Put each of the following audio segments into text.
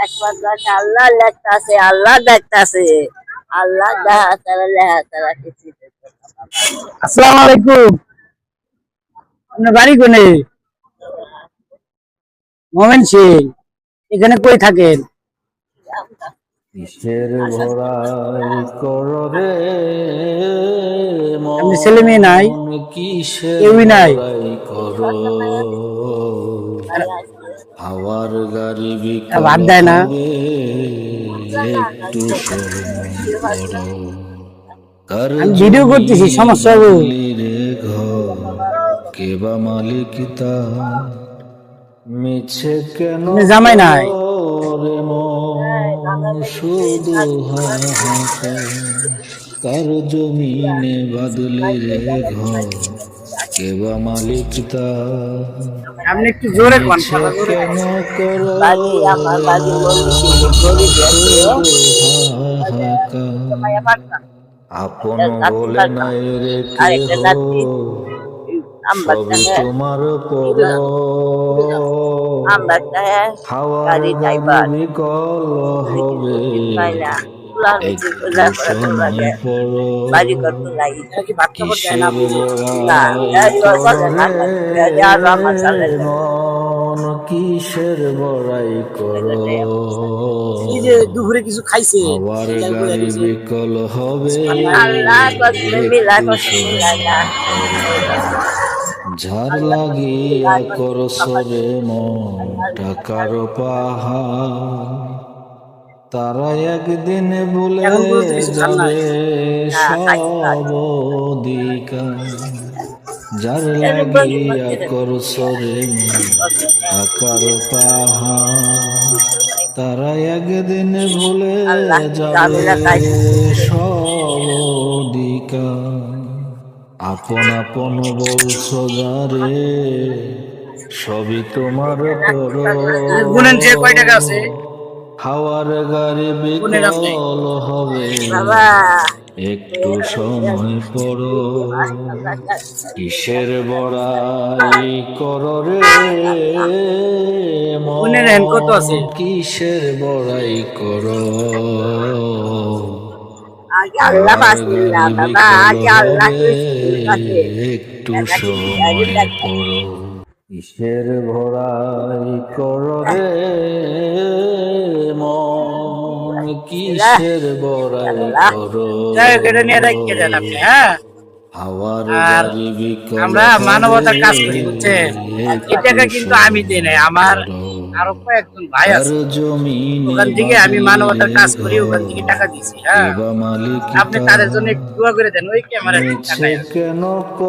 একবার আল্লাহ লেখতাছে, আল্লাহ দেখতাছে, আল্লাহ দেখা তারা লেখা তারা কিছু আসসালামু আলাইকুম। আপনার বাড়ি কোনে? মোমেন সিং। এখানে কই থাকেন? কিসের ভরাই কররে আপনি ছেলে মেয়ে নাই? মন, কিসের কেউই নাই? ভরাই কর, হাওয়ার গাড়ি ভাত বিকল দেয় না? হবে, একটু সময় করো। কার আমি ভিডিও করতেছি, জমিনে সমস্যা হবে? বাঁধলি রে ঘর, কে বা মালিক তার, মিছে কেন আপনি জামাই নাই? করে মন শুধু হাহাকার, কার জমিনে বাদলি রে ঘর, কে বা মালিক তার, আপনি একটু জোরে কোন, মিছে কথা জোরে কেন কোন। করো বাড়ি আমার বাড়ি গরিব আছে শুধু হাহাকার, আপন বলে নাই রে আরেকটা কেহ, নাতি সবই তোমার পর, আমরা হাওয়ার গাড়ি গাড়ি ড্রাইভার বিকল হবে, একটু সময় পর, বাড়ি করতে লাগি কিসের বড়াই কররে মন, কিসের বড়াই কর, এই যে দুপুরে কিছু খাইছে, হাওয়ার গাড়ি বিকল হবে, আল্লাহ মিলা একটু করতে মিলাইলা সময় পর, ঝাড় লাগিয়া করসরে মন টাকার পাহাড়, তারা একদিন ভুলে এখন পর্যন্ত কিছু খান নাই? যাবে সব অধিকার, যার লাগিয়া করসরে মন টাকার পাহাড়, তারা একদিন ভুলে যাবে সব অধিকার, আপন আপন বলছো যারে, সবই তোমার পর, গুনেন যে কয় টাকা আছে? হাওয়ার গাড়ি গুনেন আপনি। বিকল হবে, বাবা একটু সময় পর, কিসের বড়াই কররে গুনে নেন কত মন, আছে? কিসের বড়াই কর, আগে আল্লাহ হাওয়ার বাসিল্লা গাড়ি বাবা বিকল আগে আল্লাহ হবে, কাছে একটু সময় পর, কিসের ভরাই কররে মন, কিসের বড়াই কর, যাই হোক, এটা নিয়ে রাখিয়ে দেন আপনি, হ্যাঁ? হাওয়ার আর গাড়ি বিকল আমরা হবে, মানবতার কাজ করি, বুঝছেন? এই টাকা কিন্তু আমি দিই নাই, আমার আরো কয়েকজন ভাই কার আছে, জমিনে ওখান থেকে আমি বাদলি মানবতার রে কাজ করি, ঘর, ওখান থেকে টাকা দিছি, কে হ্যাঁ? বা মালিক আপনি তার, তাদের জন্য একটু দোয়া করে দেন, ওই ক্যামেরা মিছে টাকায় কেন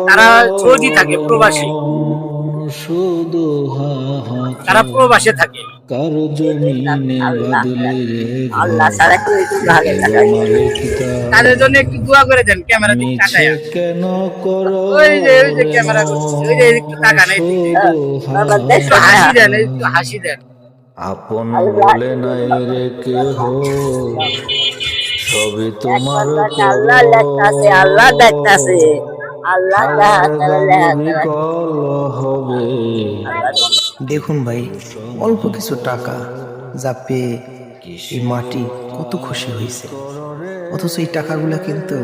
তারা করো সৌদি থাকে, রে প্রবাসী, মন শুধু তারা হাহাকার, প্রবাসে থাকে। কার জমিনে বাদলি রে আল্লাহ ঘর, ছাড়া কেউ একটু ভালো কে টাকা বা মালিক তার, তাদের জন্য একটু দোয়া করে দেন, ক্যামেরা দিকে মিছে টাকায়। কেন করো ওই যে রে ক্যামেরা করতেছে, ওই যে একটু মন টাকা নেই দিকে, শুধু বাবা একটু দেখো না হাসি দেন, হাহাকার, একটু হাসি দেন। আপন আল্লাহ বলে নাই রে কেহ, সবই তোমার একবার পর, আল্লাহ লেখতাছে, আল্লাহ দেখতাছে, আল্লাহ দেখা হাওয়ার তারা গাড়ি লেখা তারা বিকল হবে, দেখুন ভাই, একটু অল্প সময় কিছু টাকা পর, যা পেয়ে এই কিসের মাটি কত খুশি ভরাই হয়েছে। কররে অথচ এই টাকাগুলো কিন্তু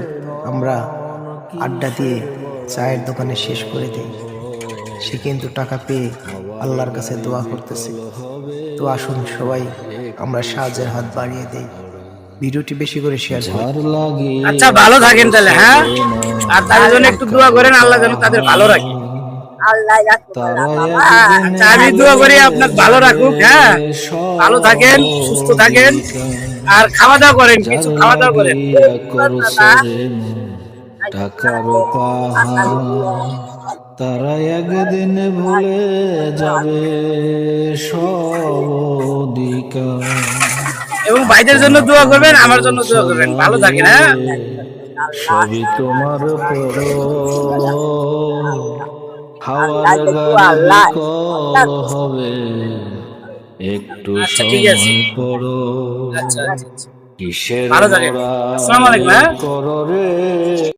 আমরা মন, আড্ডা দিয়ে কিসের ভরাই চায়ের দোকানে শেষ করে দিই। সে কিন্তু টাকা পেয়ে আল্লাহর কাছে দোয়া করতেছে। তো আসুন সবাই আমরা সাহায্যের হাত বাড়িয়ে দেই। ভিডিওটি বেশি করে শেয়ার করুন। ঝাড় লাগিয়ে আচ্ছা, ভালো থাকেন তাহলে, হ্যাঁ? আর তাদের জন্য একটু দোয়া করেন, আল্লাহ যেন তাদের ভালো রাখে। আল্লাহ রাখতে পারলা তারা বাবা একদিন আচ্ছা, আমি দোয়া করি আপনার ভালো রাখুক, হ্যাঁ? ভালো থাকেন, সুস্থ থাকেন, আর খাওয়া দাওয়া করেন, যার কিছু খাওয়া দাওয়া করেন। লাগিয়া বাবা করসরে মন টাকার পাহাড়, তারা একদিন ভুলে যাবে সব অধিকার, এবং ভাইদের জন্য দোয়া করবেন, আমার জন্য দোয়া করবেন। ভালো থাকেন, হ্যাঁ? সবই তোমার পর, হাওয়ার আল্লাহ দেখো গাড়ি আল্লাহ বিকল হবে, একটু আচ্ছা, ঠিক আছে। সময় পর, আচ্ছা, আচ্ছা, আচ্ছা। কিসের ভালো থাকেন। আসসালামু বড়াই আলাইকুম, হ্যাঁ? কররে